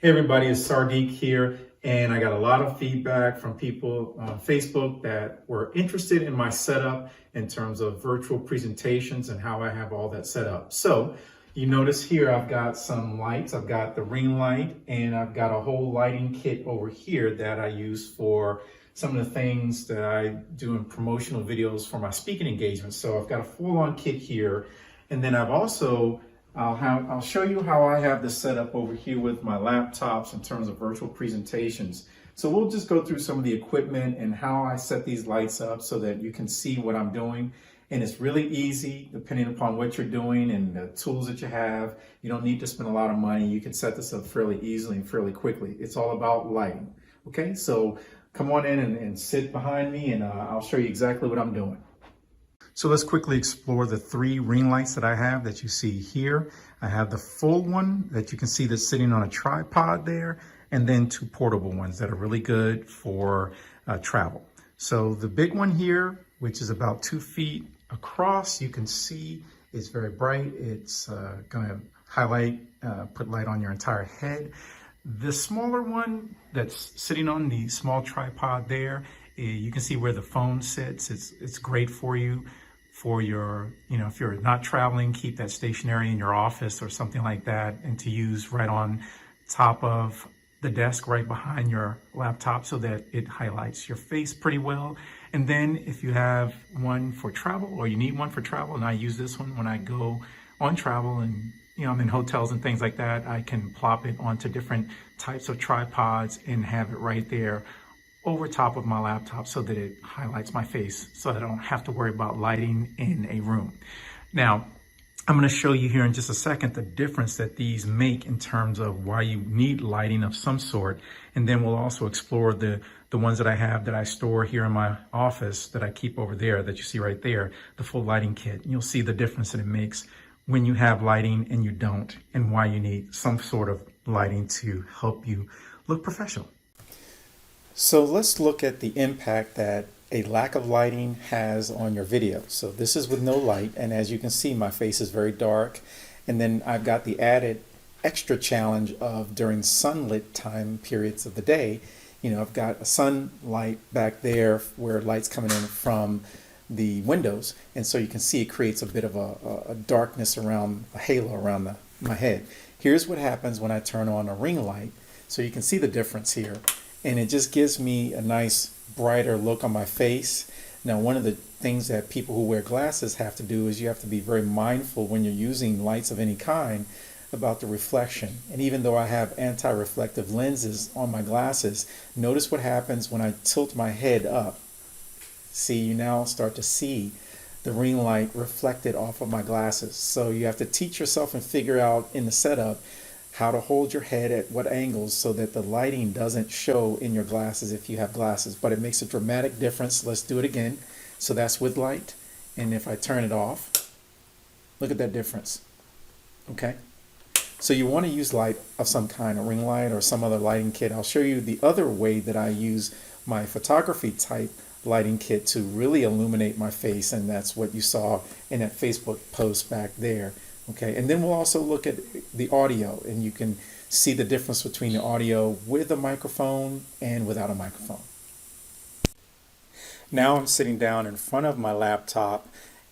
Hey everybody, it's Sardiq here, and I got a lot of feedback from people on Facebook that were interested in my setup in terms of virtual presentations and how I have all that set up. So you notice here I've got some lights. I've got the ring light, and I've got a whole lighting kit over here that I use for some of the things that I do in promotional videos for my speaking engagements. So I've got a full-on kit here, and then I'll show you how I have this set up over here with my laptops in terms of virtual presentations. So we'll just go through some of the equipment and how I set these lights up so that you can see what I'm doing. And it's really easy depending upon what you're doing and the tools that you have. You don't need to spend a lot of money. You can set this up fairly easily and fairly quickly. It's all about lighting. Okay, so come on in and sit behind me, and I'll show you exactly what I'm doing. So let's quickly explore the three ring lights that I have that you see here. I have the full one that you can see that's sitting on a tripod there, and then two portable ones that are really good for travel. So the big one here, which is about 2 feet across, you can see it's very bright. It's gonna highlight, put light on your entire head. The smaller one that's sitting on the small tripod there, you can see where the phone sits. It's great for you for your, if you're not traveling, keep that stationary in your office or something like that, and to use right on top of the desk right behind your laptop so that it highlights your face pretty well. And then if you have one for travel, or you need one for travel, and I use this one when I go on travel and I'm in hotels and things like that, I can plop it onto different types of tripods and have it right there over top of my laptop so that it highlights my face so that I don't have to worry about lighting in a room. Now, I'm going to show you here in just a second the difference that these make in terms of why you need lighting of some sort. And then we'll also explore the ones that I have that I store here in my office that I keep over there that you see right there, the full lighting kit. And you'll see the difference that it makes when you have lighting and you don't, and why you need some sort of lighting to help you look professional. So let's look at the impact that a lack of lighting has on your video. So this is with no light, and as you can see, my face is very dark. And then I've got the added extra challenge of during sunlit time periods of the day, I've got a sunlight back there where light's coming in from the windows, and so you can see it creates a bit of a darkness around, a halo around my head. Here's what happens when I turn on a ring light. So you can see the difference here. And it just gives me a nice brighter look on my face. Now, one of the things that people who wear glasses have to do is you have to be very mindful when you're using lights of any kind about the reflection. And even though I have anti-reflective lenses on my glasses, notice what happens when I tilt my head up. See, you now start to see the ring light reflected off of my glasses. So you have to teach yourself and figure out in the setup how to hold your head at what angles so that the lighting doesn't show in your glasses if you have glasses. But it makes a dramatic difference. Let's do it again. So that's with light. And if I turn it off, look at that difference. Okay? So you want to use light of some kind, a ring light or some other lighting kit. I'll show you the other way that I use my photography type lighting kit to really illuminate my face, and that's what you saw in that Facebook post back there. Okay, and then we'll also look at the audio, and you can see the difference between the audio with a microphone and without a microphone. Now I'm sitting down in front of my laptop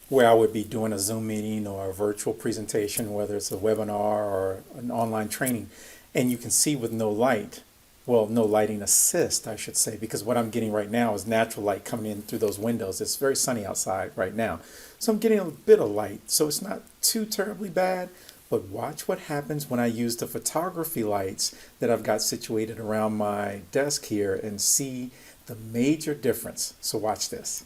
where I would be doing a Zoom meeting or a virtual presentation, whether it's a webinar or an online training, and you can see with no light, well, no lighting assist, I should say, because what I'm getting right now is natural light coming in through those windows. It's very sunny outside right now. So I'm getting a bit of light, so it's not too terribly bad, but watch what happens when I use the photography lights that I've got situated around my desk here and see the major difference. So watch this.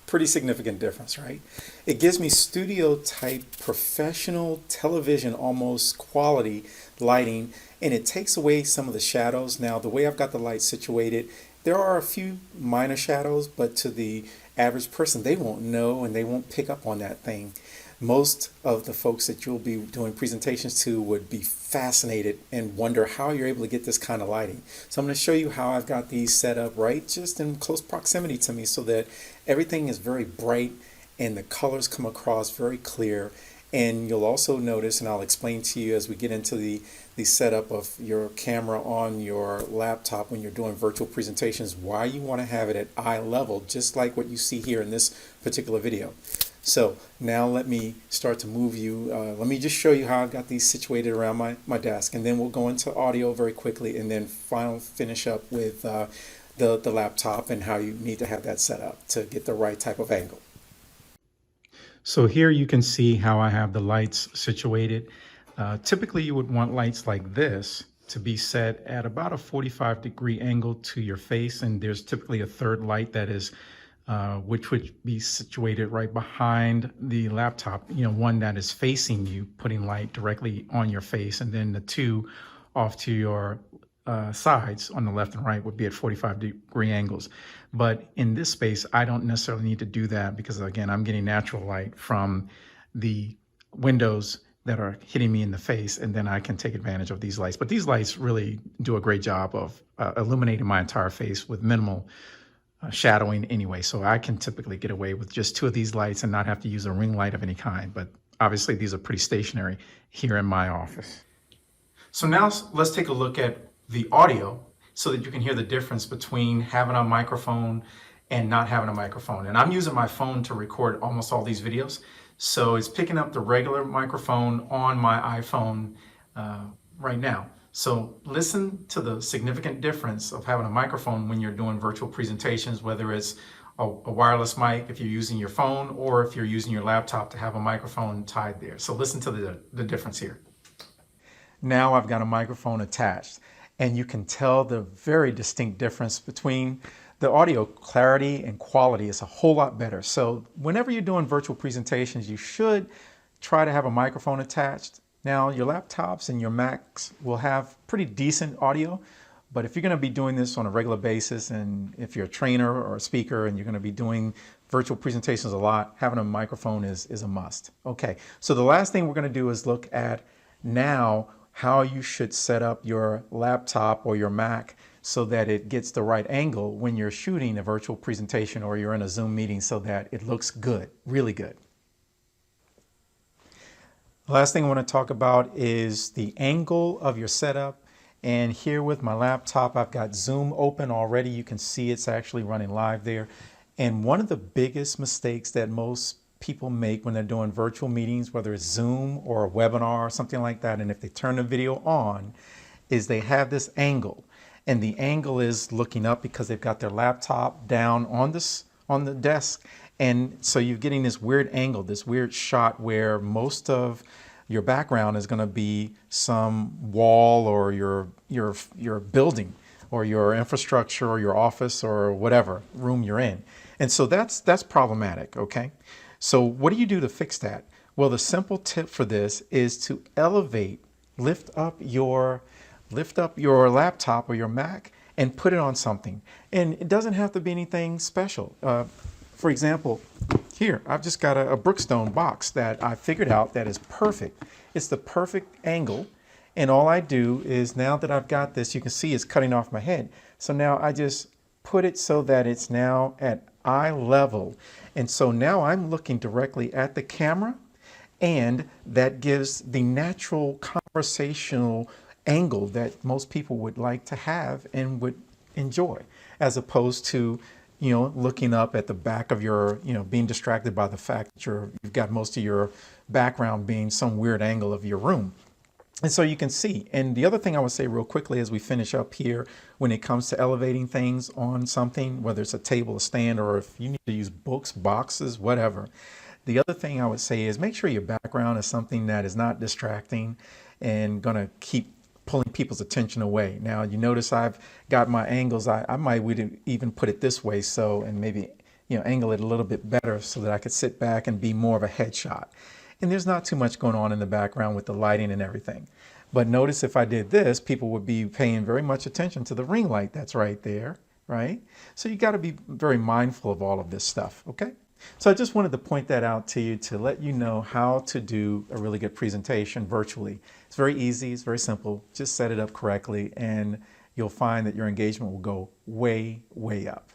Pretty significant difference, right? It gives me studio type professional television almost quality lighting, and it takes away some of the shadows. Now, the way I've got the light situated, there are a few minor shadows, but to the average person, they won't know and they won't pick up on that thing. Most of the folks that you'll be doing presentations to would be fascinated and wonder how you're able to get this kind of lighting. So I'm going to show you how I've got these set up right just in close proximity to me so that everything is very bright and the colors come across very clear. And you'll also notice, and I'll explain to you as we get into the setup of your camera on your laptop when you're doing virtual presentations, why you want to have it at eye level, just like what you see here in this particular video. So now let me start to move you. Let me just show you how I've got these situated around my desk, and then we'll go into audio very quickly, and then finish up with the laptop and how you need to have that set up to get the right type of angle. So here you can see how I have the lights situated. Typically you would want lights like this to be set at about a 45-degree angle to your face, and there's typically a third light that is which would be situated right behind the laptop, one that is facing you, putting light directly on your face, and then the two off to your sides on the left and right would be at 45-degree angles. But in this space, I don't necessarily need to do that because, again, I'm getting natural light from the windows that are hitting me in the face, and then I can take advantage of these lights. But these lights really do a great job of illuminating my entire face with minimal shadowing anyway. So I can typically get away with just 2 of these lights and not have to use a ring light of any kind. But obviously, these are pretty stationary here in my office. So now let's take a look at the audio so that you can hear the difference between having a microphone and not having a microphone. And I'm using my phone to record almost all these videos. So it's picking up the regular microphone on my iPhone right now. So listen to the significant difference of having a microphone when you're doing virtual presentations, whether it's a wireless mic if you're using your phone, or if you're using your laptop to have a microphone tied there. So listen to the difference here. Now I've got a microphone attached, and you can tell the very distinct difference between the audio clarity and quality is a whole lot better. So whenever you're doing virtual presentations, you should try to have a microphone attached. Now, your laptops and your Macs will have pretty decent audio, but if you're going to be doing this on a regular basis, and if you're a trainer or a speaker and you're going to be doing virtual presentations a lot, having a microphone is a must. Okay, so the last thing we're going to do is look at now how you should set up your laptop or your Mac so that it gets the right angle when you're shooting a virtual presentation or you're in a Zoom meeting so that it looks good, really good. The last thing I want to talk about is the angle of your setup. And here with my laptop, I've got Zoom open already. You can see it's actually running live there. And one of the biggest mistakes that most people make when they're doing virtual meetings, whether it's Zoom or a webinar or something like that, and if they turn the video on, is they have this angle. And the angle is looking up because they've got their laptop down on the desk. And so you're getting this weird angle, this weird shot where most of your background is going to be some wall or your building or your infrastructure or your office or whatever room you're in. And so that's problematic, okay? So what do you do to fix that? Well, the simple tip for this is to lift up your laptop or your Mac and put it on something. And it doesn't have to be anything special. For example, here, I've just got a Brookstone box that I figured out that is perfect. It's the perfect angle. And all I do is, now that I've got this, you can see it's cutting off my head. So now I just put it so that it's now at eye level. And so now I'm looking directly at the camera, and that gives the natural conversational angle that most people would like to have and would enjoy, as opposed to looking up at the back of your, being distracted by the fact that you've got most of your background being some weird angle of your room. And so you can see. And the other thing I would say real quickly as we finish up here, when it comes to elevating things on something, whether it's a table, a stand, or if you need to use books, boxes, whatever. The other thing I would say is make sure your background is something that is not distracting and going to keep pulling people's attention away. Now, you notice I've got my angles. I might even put it this way, and maybe angle it a little bit better so that I could sit back and be more of a headshot. And there's not too much going on in the background with the lighting and everything. But notice if I did this, people would be paying very much attention to the ring light that's right there, right? So you got to be very mindful of all of this stuff, okay? So I just wanted to point that out to you to let you know how to do a really good presentation virtually. It's very easy, it's very simple. Just set it up correctly and you'll find that your engagement will go way, way up.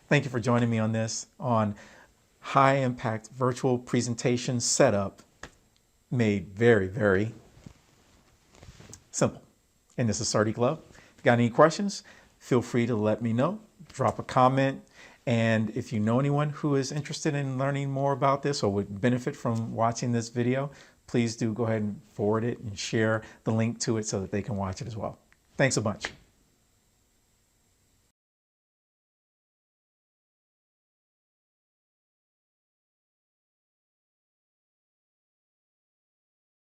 Thank you for joining me on this, on high impact virtual presentation setup made very, very simple. And this is Sardie Glove. Got any questions? Feel free to let me know. Drop a comment. And if you know anyone who is interested in learning more about this or would benefit from watching this video, please do go ahead and forward it and share the link to it so that they can watch it as well. Thanks a bunch.